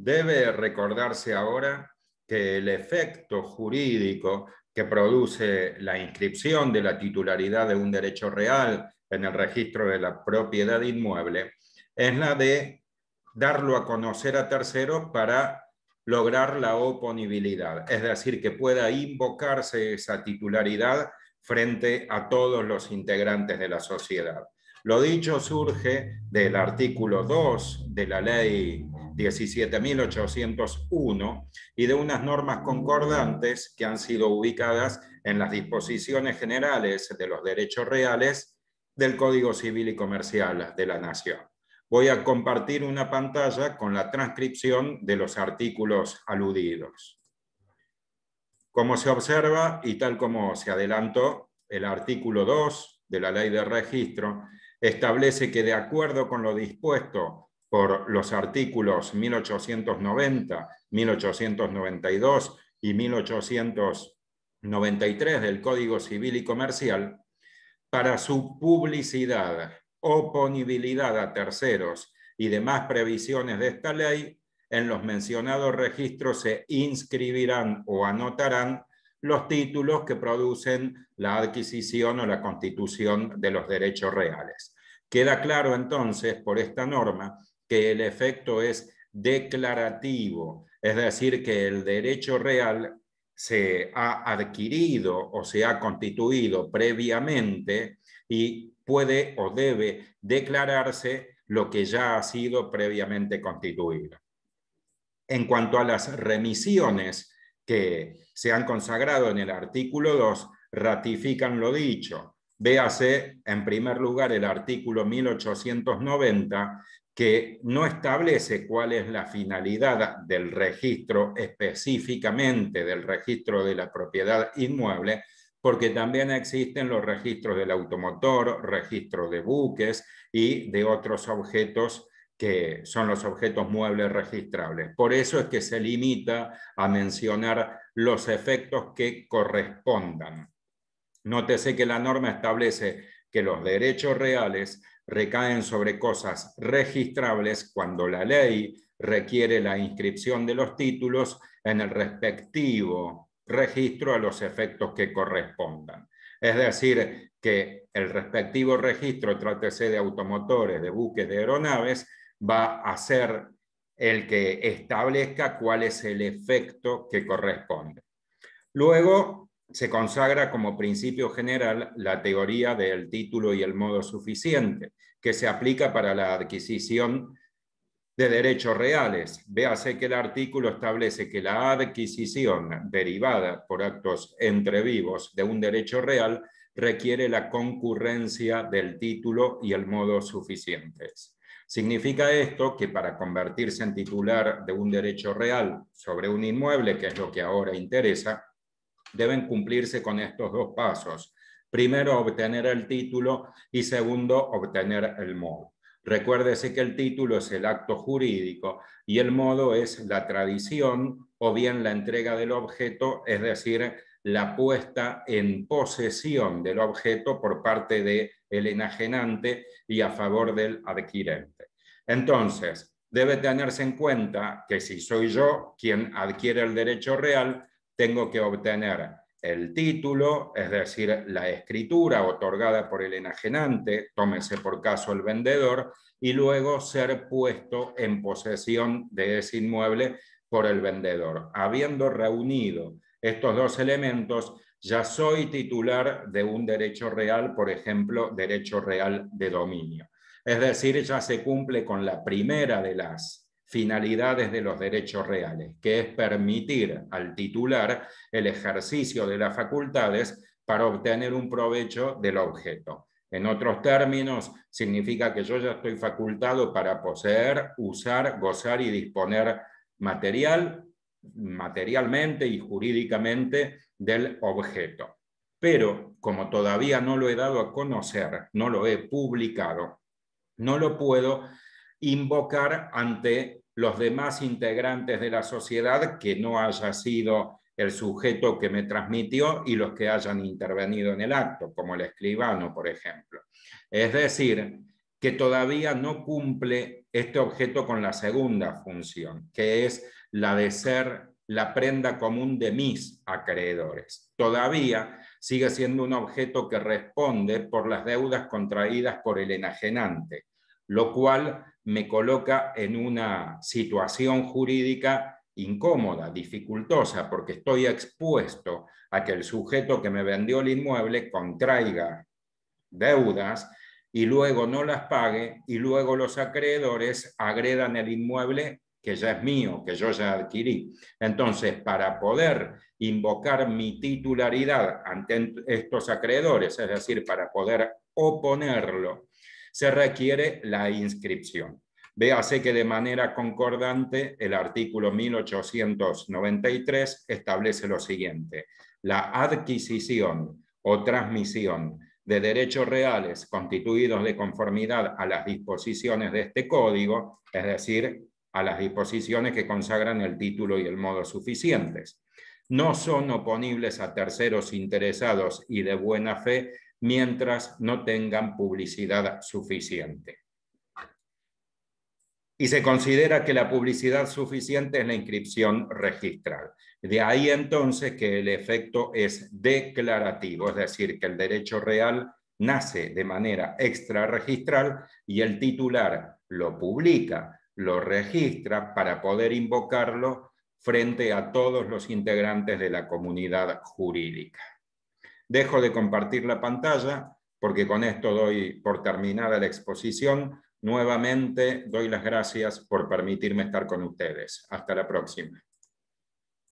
Debe recordarse ahora que el efecto jurídico que produce la inscripción de la titularidad de un derecho real en el registro de la propiedad inmueble es la de darlo a conocer a terceros para lograr la oponibilidad, es decir, que pueda invocarse esa titularidad frente a todos los integrantes de la sociedad. Lo dicho surge del artículo 2 de la ley 17.801 y de unas normas concordantes que han sido ubicadas en las disposiciones generales de los derechos reales del Código Civil y Comercial de la Nación. Voy a compartir una pantalla con la transcripción de los artículos aludidos. Como se observa, y tal como se adelantó, el artículo 2 de la Ley de Registro establece que, de acuerdo con lo dispuesto por los artículos 1890, 1892 y 1893 del Código Civil y Comercial, para su publicidad, oponibilidad a terceros y demás previsiones de esta ley, en los mencionados registros se inscribirán o anotarán los títulos que producen la adquisición o la constitución de los derechos reales. Queda claro entonces por esta norma que el efecto es declarativo, es decir, que el derecho real se ha adquirido o se ha constituido previamente y puede o debe declararse lo que ya ha sido previamente constituido. En cuanto a las remisiones que se han consagrado en el artículo 2, ratifican lo dicho. Véase, en primer lugar, el artículo 1890, que no establece cuál es la finalidad del registro, específicamente del registro de la propiedad inmueble, porque también existen los registros del automotor, registro de buques y de otros objetos que son los objetos muebles registrables. Por eso es que se limita a mencionar los efectos que correspondan. Nótese que la norma establece que los derechos reales recaen sobre cosas registrables cuando la ley requiere la inscripción de los títulos en el respectivo registro a los efectos que correspondan. Es decir, que el respectivo registro, trátese de automotores, de buques, de aeronaves, va a ser el que establezca cuál es el efecto que corresponde. Luego se consagra como principio general la teoría del título y el modo suficiente, que se aplica para la adquisición de derechos reales. Véase que el artículo establece que la adquisición derivada por actos entre vivos de un derecho real requiere la concurrencia del título y el modo suficientes. Significa esto que para convertirse en titular de un derecho real sobre un inmueble, que es lo que ahora interesa, deben cumplirse con estos dos pasos. Primero, obtener el título y segundo, obtener el modo. Recuérdese que el título es el acto jurídico y el modo es la tradición o bien la entrega del objeto, es decir, la puesta en posesión del objeto por parte del enajenante y a favor del adquirente. Entonces, debe tenerse en cuenta que si soy yo quien adquiere el derecho real, tengo que obtener el título, es decir, la escritura otorgada por el enajenante, tómese por caso el vendedor, y luego ser puesto en posesión de ese inmueble por el vendedor. Habiendo reunido estos dos elementos, ya soy titular de un derecho real, por ejemplo, derecho real de dominio. Es decir, ya se cumple con la primera de las finalidades de los derechos reales, que es permitir al titular el ejercicio de las facultades para obtener un provecho del objeto. En otros términos, significa que yo ya estoy facultado para poseer, usar, gozar y disponer materialmente y jurídicamente del objeto. Pero, como todavía no lo he dado a conocer, no lo he publicado, no lo puedo invocar ante los demás integrantes de la sociedad que no haya sido el sujeto que me transmitió y los que hayan intervenido en el acto, como el escribano, por ejemplo. Es decir, que todavía no cumple este objeto con la segunda función, que es la de ser la prenda común de mis acreedores. Todavía sigue siendo un objeto que responde por las deudas contraídas por el enajenante, lo cual me coloca en una situación jurídica incómoda, dificultosa, porque estoy expuesto a que el sujeto que me vendió el inmueble contraiga deudas y luego no las pague y luego los acreedores agredan el inmueble que ya es mío, que yo ya adquirí. Entonces, para poder invocar mi titularidad ante estos acreedores, es decir, para poder oponerlo, se requiere la inscripción. Véase que de manera concordante el artículo 1893 establece lo siguiente: la adquisición o transmisión de derechos reales constituidos de conformidad a las disposiciones de este código, es decir, a las disposiciones que consagran el título y el modo suficientes, no son oponibles a terceros interesados y de buena fe mientras no tengan publicidad suficiente. Y se considera que la publicidad suficiente es la inscripción registral. De ahí entonces que el efecto es declarativo, es decir, que el derecho real nace de manera extrarregistral y el titular lo publica, lo registra para poder invocarlo frente a todos los integrantes de la comunidad jurídica. Dejo de compartir la pantalla porque con esto doy por terminada la exposición. Nuevamente doy las gracias por permitirme estar con ustedes. Hasta la próxima.